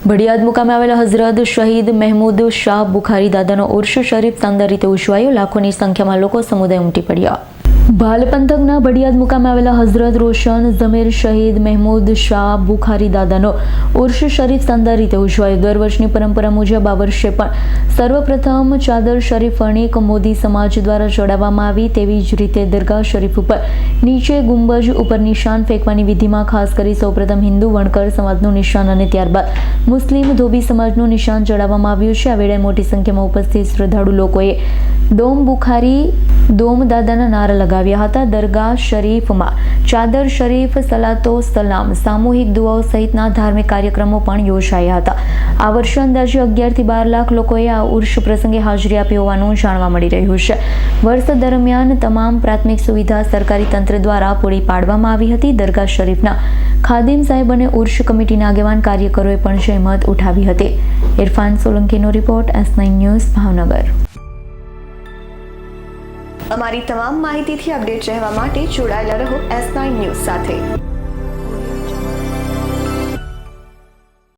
ભડિયાદ મુકામે આવેલા હઝરત શહીદ મહેમૂદ શાહ બુખારી દાદાનો ઉર્ષ શરીફ શાનદાર રીતે ઉજવાયો. લાખોની સંખ્યામાં લોકો સમુદાય ઉમટી પડ્યા. ભાલ પંથકના ભડિયાદ મુકામે આવેલા હઝરત રોશન ઝમીર શહીદ મહેમૂદ શાહ બુખારી દાદાનો ઉર્ષ શરીફ શાનદાર રીતે ઉજવાયો. દર વર્ષની પરંપરા મુજબ આ વર્ષે પણ સર્વપ્રથમ ચાદર શરીફ અણીક મોદી સમાજ દ્વારા ચડાવવામાં આવી. તેવી જ રીતે દરગાહ શરીફ ઉપર નીચે ગુંબજ ઉપર નિશાન ફેંકવાની વિધિમાં ખાસ કરી સૌપ્રથમ હિન્દુ વણકર સમાજનું નિશાન અને ત્યારબાદ મુસ્લિમ ધોબી સમાજનું નિશાન ચડાવવામાં આવ્યું છે. આ વેળાએ મોટી સંખ્યામાં ઉપસ્થિત શ્રદ્ધાળુ લોકોએ દોમ બુખારી દોમ દાદાના નારા લગાવ્યા હતા. દરગાહ શરીફમાં ચાદર શરીફ, સલાતો સલામ, સામૂહિક દુઆઓ સહિતના ધાર્મિક કાર્યક્રમો પણ યોજાયા હતા. આ વર્ષે અંદાજે 11 થી 12 લાખ લોકોએ આ ઉર્ષ પ્રસંગે હાજરી આપી હોવાનું જાણવા મળી રહ્યું છે. વર્ષ દરમિયાન તમામ પ્રાથમિક સુવિધા સરકારી તંત્ર દ્વારા પૂરી પાડવામાં આવી હતી. દરગાહ શરીફના ખાદિમ સાહેબ અને ઉર્ષ કમિટીના આગેવાન કાર્યકરોએ પણ જહેમત ઉઠાવી હતી. ઇરફાન સોલંકીનો રિપોર્ટ, S9 ન્યૂઝ, ભાવનગર. અમારી તમામ માહિતીથી અપડેટ રહેવા માટે જોડાયેલા રહો S9 ન્યૂઝ સાથે.